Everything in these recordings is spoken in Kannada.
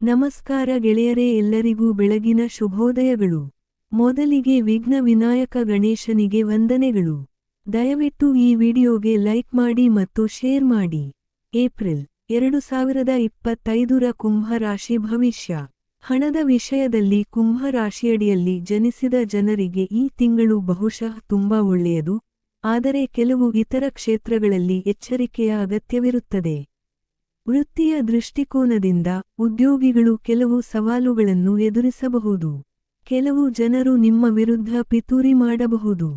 ನಮಸ್ಕಾರ ಗೆಳೆಯರೇ, ಎಲ್ಲರಿಗೂ ಬೆಳಗಿನ ಶುಭೋದಯಗಳು. ಮೊದಲಿಗೆ ವಿಘ್ನ ವಿನಾಯಕ ಗಣೇಶನಿಗೆ ವಂದನೆಗಳು. ದಯವಿಟ್ಟು ಈ ವಿಡಿಯೋಗೆ ಲೈಕ್ ಮಾಡಿ ಮತ್ತು ಶೇರ್ ಮಾಡಿ. ಏಪ್ರಿಲ್ 2025ರ ಕುಂಭ ರಾಶಿ ಭವಿಷ್ಯ. ಹಣದ ವಿಷಯದಲ್ಲಿ ಕುಂಭ ರಾಶಿಯಡಿಯಲ್ಲಿ ಜನಿಸಿದ ಜನರಿಗೆ ಈ ತಿಂಗಳು ಬಹುಶಃ ತುಂಬಾ ಒಳ್ಳೆಯದು, ಆದರೆ ಕೆಲವು ಇತರ ಕ್ಷೇತ್ರಗಳಲ್ಲಿ ಎಚ್ಚರಿಕೆಯ ಅಗತ್ಯವಿರುತ್ತದೆ. ವೃತ್ತಿಯ ದೃಷ್ಟಿಕೋನದಿಂದ ಉದ್ಯೋಗಿಗಳು ಕೆಲವು ಸವಾಲುಗಳನ್ನು ಎದುರಿಸಬಹುದು. ಕೆಲವು ಜನರು ನಿಮ್ಮ ವಿರುದ್ಧ ಪಿತೂರಿ ಮಾಡಬಹುದು.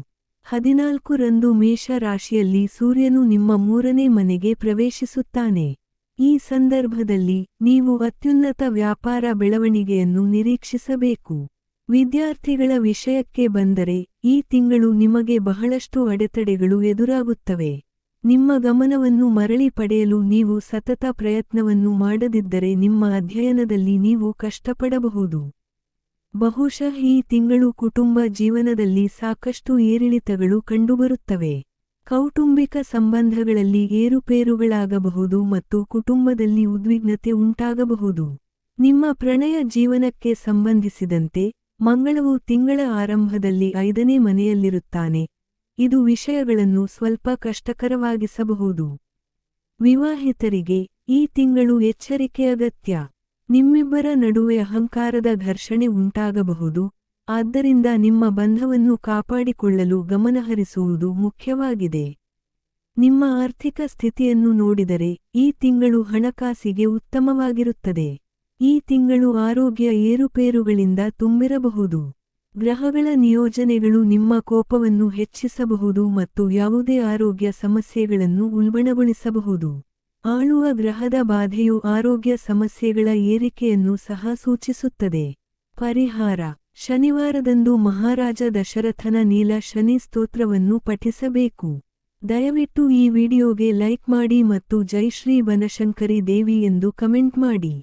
14ರಂದು ಮೇಷ ರಾಶಿಯಲ್ಲಿ ಸೂರ್ಯನು ನಿಮ್ಮ 3ನೇ ಮನೆಗೆ ಪ್ರವೇಶಿಸುತ್ತಾನೆ. ಈ ಸಂದರ್ಭದಲ್ಲಿ ನೀವು ಅತ್ಯುನ್ನತ ವ್ಯಾಪಾರ ಬೆಳವಣಿಗೆಯನ್ನು ನಿರೀಕ್ಷಿಸಬೇಕು. ವಿದ್ಯಾರ್ಥಿಗಳ ವಿಷಯಕ್ಕೆ ಬಂದರೆ ಈ ತಿಂಗಳು ನಿಮಗೆ ಬಹಳಷ್ಟು ಅಡೆತಡೆಗಳು ಎದುರಾಗುತ್ತವೆ. ನಿಮ್ಮ ಗಮನವನ್ನು ಮರಳಿ ಪಡೆಯಲು ನೀವು ಸತತ ಪ್ರಯತ್ನವನ್ನು ಮಾಡದಿದ್ದರೆ ನಿಮ್ಮ ಅಧ್ಯಯನದಲ್ಲಿ ನೀವು ಕಷ್ಟಪಡಬಹುದು. ಬಹುಶಃ ಈ ತಿಂಗಳು ಕುಟುಂಬ ಜೀವನದಲ್ಲಿ ಸಾಕಷ್ಟು ಏರಿಳಿತಗಳು ಕಂಡುಬರುತ್ತವೆ. ಕೌಟುಂಬಿಕ ಸಂಬಂಧಗಳಲ್ಲಿ ಏರುಪೇರುಗಳಾಗಬಹುದು ಮತ್ತು ಕುಟುಂಬದಲ್ಲಿ ಉದ್ವಿಗ್ನತೆ ಉಂಟಾಗಬಹುದು. ನಿಮ್ಮ ಪ್ರಣಯ ಜೀವನಕ್ಕೆ ಸಂಬಂಧಿಸಿದಂತೆ ಮಂಗಳವು ತಿಂಗಳ ಆರಂಭದಲ್ಲಿ 5ನೇ ಮನೆಯಲ್ಲಿರುತ್ತಾನೆ. ಇದು ವಿಷಯಗಳನ್ನು ಸ್ವಲ್ಪ ಕಷ್ಟಕರವಾಗಿಸಬಹುದು. ವಿವಾಹಿತರಿಗೆ ಈ ತಿಂಗಳು ಎಚ್ಚರಿಕೆ ಅಗತ್ಯ. ನಿಮ್ಮಿಬ್ಬರ ನಡುವೆ ಅಹಂಕಾರದ ಘರ್ಷಣೆ ಉಂಟಾಗಬಹುದು, ಆದ್ದರಿಂದ ನಿಮ್ಮ ಬಂಧವನ್ನು ಕಾಪಾಡಿಕೊಳ್ಳಲು ಗಮನಹರಿಸುವುದು ಮುಖ್ಯವಾಗಿದೆ. ನಿಮ್ಮ ಆರ್ಥಿಕ ಸ್ಥಿತಿಯನ್ನು ನೋಡಿದರೆ ಈ ತಿಂಗಳು ಹಣಕಾಸಿಗೆ ಉತ್ತಮವಾಗಿರುತ್ತದೆ. ಈ ತಿಂಗಳು ಆರೋಗ್ಯ ಏರುಪೇರುಗಳಿಂದ ತುಂಬಿರಬಹುದು. ಗ್ರಹಗಳ ನಿಯೋಜನೆಗಳು ನಿಮ್ಮ ಕೋಪವನ್ನು ಹೆಚ್ಚಿಸಬಹುದು ಮತ್ತು ಯಾವುದೇ ಆರೋಗ್ಯ ಸಮಸ್ಯೆಗಳನ್ನು ಉಲ್ಬಣಗೊಳಿಸಬಹುದು. ಆಳುವ ಗ್ರಹದ ಬಾಧೆಯು ಆರೋಗ್ಯ ಸಮಸ್ಯೆಗಳ ಏರಿಕೆಯನ್ನು ಸಹ ಸೂಚಿಸುತ್ತದೆ. ಪರಿಹಾರ: ಶನಿವಾರದಂದು ಮಹಾರಾಜ ದಶರಥನ ನೀಲ ಶನಿ ಸ್ತೋತ್ರವನ್ನು ಪಠಿಸಬೇಕು. ದಯವಿಟ್ಟು ಈ ವಿಡಿಯೋಗೆ ಲೈಕ್ ಮಾಡಿ ಮತ್ತು ಜೈ ಶ್ರೀ ಬನಶಂಕರಿ ದೇವಿ ಎಂದು ಕಮೆಂಟ್ ಮಾಡಿ.